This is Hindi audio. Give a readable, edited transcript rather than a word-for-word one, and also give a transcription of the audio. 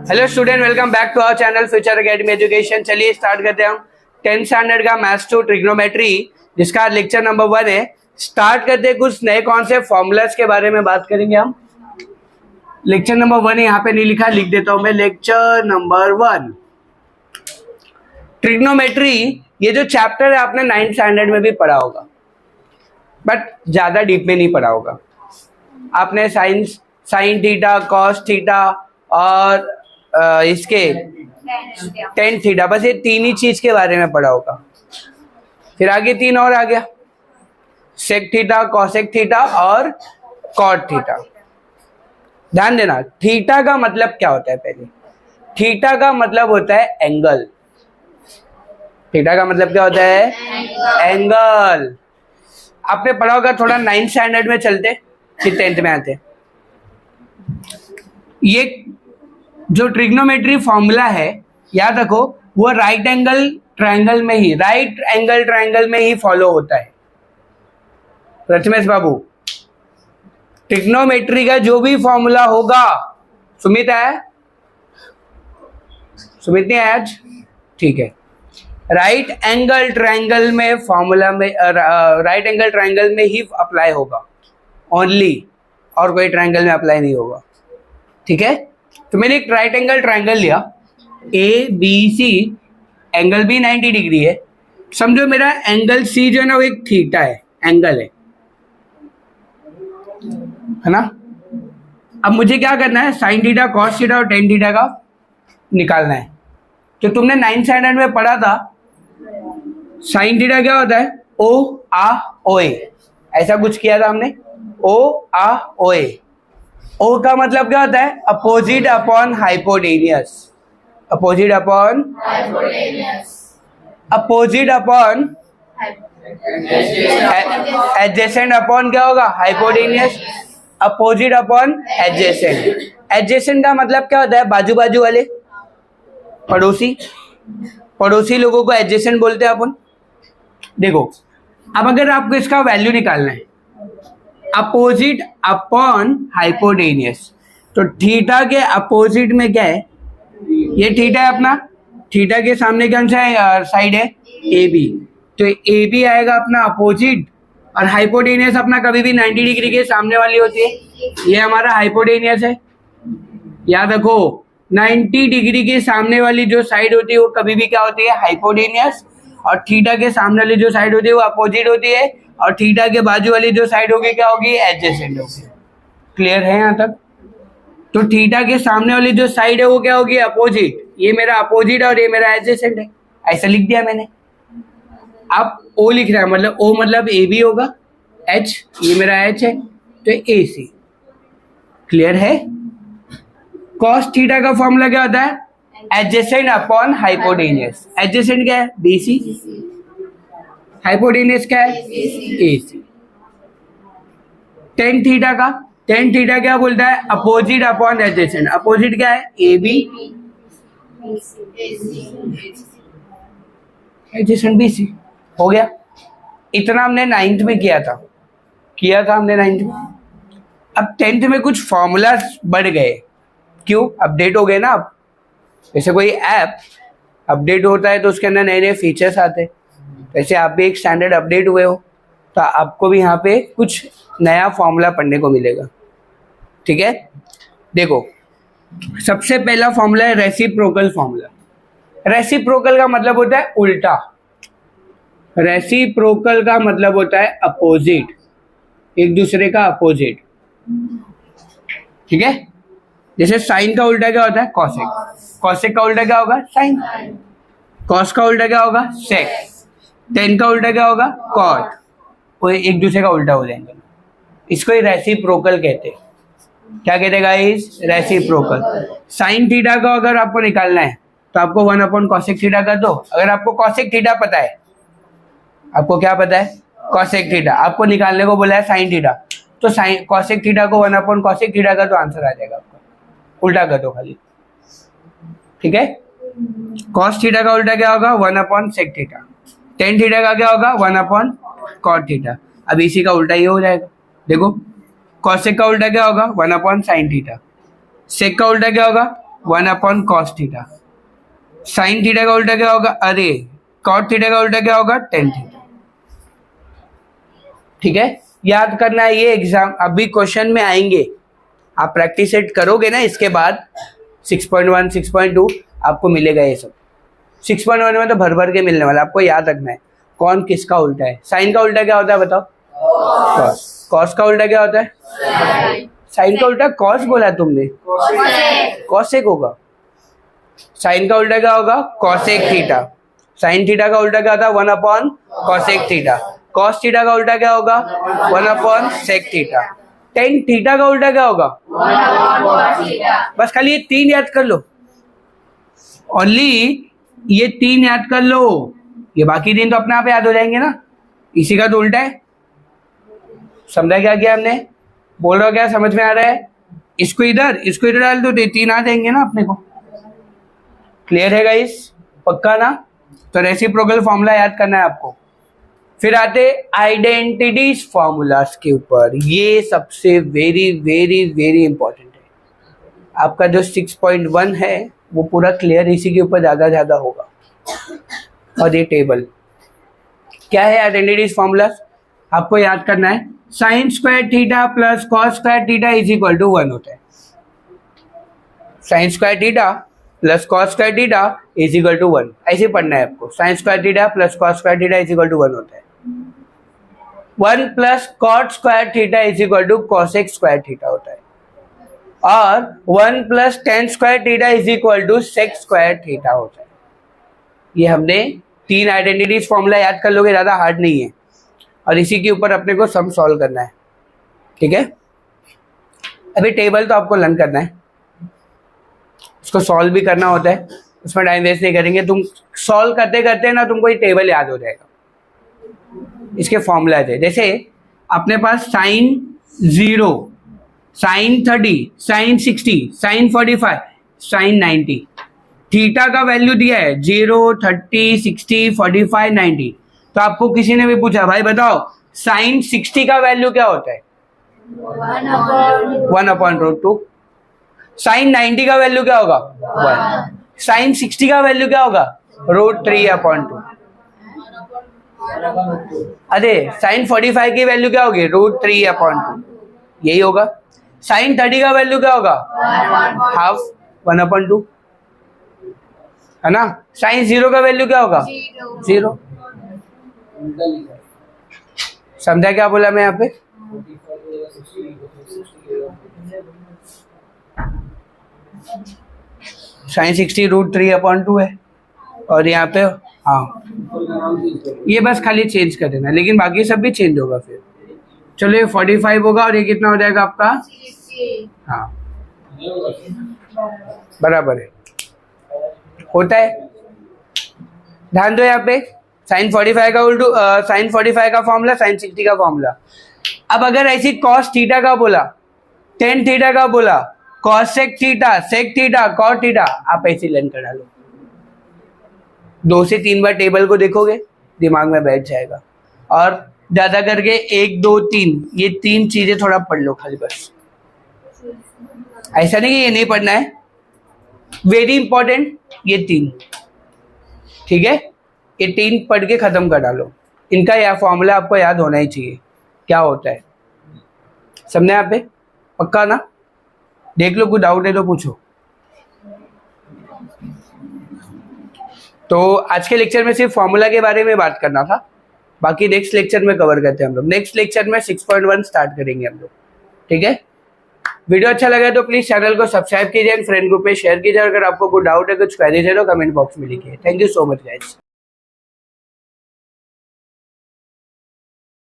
Hello student, welcome back to our channel future academy education. चलिए स्टार्ट करते हैं हम 10th स्टैंडर्ड का मैथ्स टू ट्रिग्नोमेट्री, जिसका लेक्चर नंबर 1 है। स्टार्ट करते हैं, कुछ नए कॉन्सेप्ट फॉर्मूलाज के बारे में बात करेंगे हम। लेक्चर नंबर 1 है, यहाँ पे नहीं लिखा, लिख देता हूं मैं। Lecture number 1 trigonometry. ये जो चैप्टर है आपने 9th स्टैंडर्ड में भी पढ़ा होगा, बट ज्यादा डीप में नहीं पढ़ा होगा। आपने साइन थीटा, कॉस थीटा और इसके टेन थीटा, बस ये तीन ही चीज के बारे में पढ़ा होगा। फिर आगे तीन और आ गया, सेक थीटा, कॉसेक थीटा और कॉट थीटा। ध्यान देना, थीटा का मतलब क्या होता है। पहले थीटा का मतलब होता है एंगल। थीटा का मतलब क्या होता है? एंगल। आपने पढ़ा होगा थोड़ा 9th स्टैंडर्ड में चलते, फिर 10th में आते। ये जो ट्रिग्नोमेट्री फॉर्मूला है, याद रखो, वो राइट एंगल ट्रायंगल में ही फॉलो होता है। प्रथमेश बाबू, ट्रिग्नोमेट्री का जो भी फॉर्मूला होगा, सुमित है? सुमित नहीं है आज? ठीक है। राइट एंगल ट्रायंगल में फॉर्मूला में राइट एंगल ट्रायंगल में ही अप्लाई होगा ओनली, और कोई ट्रायंगल में अप्लाई नहीं होगा। ठीक है। तो मैंने एक राइट एंगल ट्रायंगल लिया, ए बी सी, एंगल भी 90 डिग्री है। समझो मेरा एंगल सी जो है ना, वो एक थीटा है, एंगल है ना। अब मुझे क्या करना है, साइन थीटा, कॉस थीटा और टेन थीटा का निकालना है। तो तुमने 9th स्टैंडर्ड में पढ़ा था, साइन थीटा क्या होता है? ओ आ ओ ए, ऐसा कुछ किया था हमने। ओ आ ओ ए। ओ का मतलब क्या होता है? Opposite upon hypotenuse. Opposite upon adjacent upon क्या होगा? Hypotenuse. Opposite upon adjacent. Adjacent का मतलब क्या होता है? बाजू बाजू वाले, पड़ोसी। पड़ोसी लोगों को एडजेसेंट बोलते हैं अपन। देखो, अब अगर आपको इसका वैल्यू निकालना है, अपोजिट अपॉन हाइपोटेनियस, तो थीटा के अपोजिट में क्या है? ये थीटा है अपना। थीटा के सामने कौन सा साइड है? A B. तो ए बी आएगा अपना अपोजिट, और हाइपोटेनियस अपना कभी भी 90 डिग्री के सामने वाली होती है। ये हमारा हाइपोटेनियस है। याद रखो, 90 डिग्री के सामने वाली जो साइड होती है वो कभी भी क्या होती है? हाइपोटेनियस। और थीटा के सामने वाली जो साइड होती है वो अपोजिट होती है, और थीटा के बाजू वाली जो साइड होगी क्या होगी? एडजेसेंट होगी। क्लियर है यहाँ तक? तो थीटा के सामने वाली जो साइड है वो क्या होगी? अपोजिट। ये मेरा अपोजिट और ये मेरा एडजेसेंट है, ऐसा लिख दिया मैंने। अब ओ लिख रहा है, मतलब ओ मतलब ए बी होगा, एच ये मेरा एच है, तो ए सी। क्लियर है? कॉस थीटा का फॉर्मूला क्या होता है? Adjacent upon hypotenuse. एडजेसेंट क्या है? B C. हाइपोटेनियस क्या है? A C. टेन थीटा का, टेन थीटा क्या बोलता है? Opposite upon adjacent. अपोजिट क्या है? A B, adjacent B C. हो गया। इतना हमने 9th में किया था हमने 9th में। अब 10th में कुछ फॉर्मूला बढ़ गए। क्यों? अपडेट हो गए ना। अब जैसे कोई ऐप अपडेट होता है तो उसके अंदर नए नए फीचर्स आते हैं, वैसे आप भी एक स्टैंडर्ड अपडेट हुए हो, तो आपको भी यहाँ पे कुछ नया फॉर्मूला पढ़ने को मिलेगा। ठीक है। देखो, सबसे पहला फॉर्मूला है रेसिप्रोकल फॉर्मूला। रेसिप्रोकल का मतलब होता है उल्टा। रेसिप्रोकल का मतलब होता है अपोजिट, एक दूसरे का अपोजिट। ठीक है। जैसे साइन का उल्टा क्या होता है? कॉसेक। कॉसेक का उल्टा क्या होगा? साइन। कॉस का उल्टा क्या होगा? सेक। टेन का उल्टा क्या होगा? कॉट। वो एक दूसरे का उल्टा हो जाएंगे। इसको ही रेसिप्रोकल कहते हैं। क्या कहते हैं गाइस? रेसिप्रोकल। साइन थीटा का अगर आपको निकालना है तो आपको 1 अपॉन कॉसेक थीटा कर दो। अगर आपको कॉसेक थीटा पता है, आपको क्या पता है? Cosec theta. आपको निकालने को बोला है साइन थीटा, तो साइन कॉसेक थीटा को 1 अपॉन कॉसेक थीटा का तो आंसर आ जाएगा आपका। उल्टा कर दो खाली। ठीक है। कॉस थीटा का उल्टा क्या होगा? 1 upon sec theta. Tan theta का क्या होगा? 1 अपॉन कॉट थीटा। अब इसी का उल्टा ये हो जाएगा। देखो, कॉसेक का उल्टा क्या होगा? 1 अपॉन साइन थीटा। सेक का उल्टा क्या होगा? 1 upon cos theta. Sine theta का उल्टा क्या होगा, अरे कॉट थीटा का उल्टा क्या होगा, टेन थीटा। ठीक है, याद करना है ये एग्जाम अभी क्वेश्चन में आएंगे, आप प्रैक्टिस सेट करोगे ना, इसके बाद 6.1 6.2 आपको मिलेगा ये सब। 6.1 में तो भर भर के मिलने वाला, आपको याद रखना है कौन किसका उल्टा है। साइन का उल्टा क्या होता है बताओ, कॉस। कॉस का उल्टा क्या होता है, साइन का उल्टा कॉस बोला तुमने, कॉसेक होगा। साइन का उल्टा क्या होगा, कॉसेक थीटा। साइन थीटा का उल्टा क्या होता है, 1 upon cosec theta. Cos theta का उल्टा क्या होगा, 1 upon sec theta. Tan theta का उल्टा क्या होगा, 1 अपॉन थीटा। बस खाली ये 3 याद कर लो, ओनली ये 3 याद कर लो, ये बाकी 3 तो अपने आप याद हो जाएंगे ना, इसी का तो उल्टा है। समझा क्या किया हमने, बोल रहा क्या, समझ में आ रहा है। इसको इधर डाल दो तो 3 आ जाएंगे ना अपने को। क्लियर है गाइस, पक्का ना। तो रेसिप्रोकल फॉर्मूला याद करना है आपको। फिर आते आइडेंटिटीज फॉर्मूलास के ऊपर, ये सबसे वेरी वेरी वेरी इंपॉर्टेंट है। आपका जो 6.1 है वो पूरा क्लियर इसी के ऊपर ज्यादा होगा। और ये टेबल क्या है, आइडेंटिटीज फॉर्मूलास आपको याद करना है। Sin square theta plus cos square theta is equal to 1 होता है। Sin square theta plus cos square theta is equal to 1, ऐसे पढ़ना है आपको। Sin square theta plus cos square theta is equal to 1 होता है। 1 plus cot square theta is equal to cosec square theta होता है। और 1 plus tan square theta is equal to sec square theta होता है। ये हमने 3 आइडेंटिटीज फॉर्मूला याद कर लोगे, ज्यादा हार्ड नहीं है। और इसी के ऊपर अपने को सम सॉल्व करना है, ठीक है। अभी टेबल तो आपको लर्न करना है, इसको सॉल्व भी करना होता है, उसमें टाइम वेस्ट नहीं करेंगे। तुम सॉल्व करते करते ना तुमको ये टेबल याद हो जाएगा। इसके फॉर्मूला थे, जैसे अपने पास sine 0, sine 30, sine 60, sine 45, sine 90। Theta का वैल्यू दिया है 0, 30, 60, 45, 90। तो आपको किसी ने भी पूछा भाई बताओ साइन 60 का वैल्यू क्या होता है, 1 अपॉन रूट 2। साइन 90 का वैल्यू क्या होगा, 1। साइन 60 का वैल्यू क्या होगा, रूट 3 अपॉन 2। अरे साइन 45 की वैल्यू क्या होगी, रूट 3 अपॉन 2, यही होगा। साइन 30 का वैल्यू क्या होगा, हाफ 1 अपॉन 2, है ना। साइन 0 का वैल्यू क्या होगा, 0। समझा क्या बोला मैं यहाँ पे, साइन 60 रूट 3 अपॉन 2 है। और यहाँ पे हाँ, ये बस खाली चेंज कर देना, लेकिन बाकी सब भी चेंज होगा फिर। चलो ये 45 होगा और ये कितना हो जाएगा आपका, हाँ बराबर है, होता है। ध्यान दो यहाँ पे, साइन 45 का उल्टू साइन 45 का फॉर्मूला, साइन 60 का फॉर्मूला। अब अगर ऐसी कॉस थीटा का बोला, टेन थीटा का बोला, cosec theta, sec theta, cot theta, आप ऐसे लर्न कर डालो। 2 से 3 बार टेबल को देखोगे दिमाग में बैठ जाएगा। और ज्यादा करके 1 2 3 ये 3 चीजें थोड़ा पढ़ लो खाली, बस। ऐसा नहीं कि ये नहीं पढ़ना है, वेरी इंपॉर्टेंट ये 3, ठीक है। ये 3 पढ़ के खत्म कर डालो। इनका यह फॉर्मूला आपको याद होना ही चाहिए क्या होता है। समझे यहाँ पे, पक्का ना। देख लो, कुछ डाउट है तो पूछो। तो आज के लेक्चर में सिर्फ फॉर्मूला के बारे में बात करना था, बाकी नेक्स्ट लेक्चर में कवर करते हैं हम लोग। नेक्स्ट लेक्चर में 6.1 स्टार्ट करेंगे हम लोग, ठीक है। वीडियो अच्छा लगा तो प्लीज चैनल को सब्सक्राइब कीजिए, फ्रेंड ग्रुप पे शेयर कीजिए। अगर आपको कोई डाउट है, कुछ क्वेरीज है तो कमेंट बॉक्स में लिखिए। Thank you so much guys.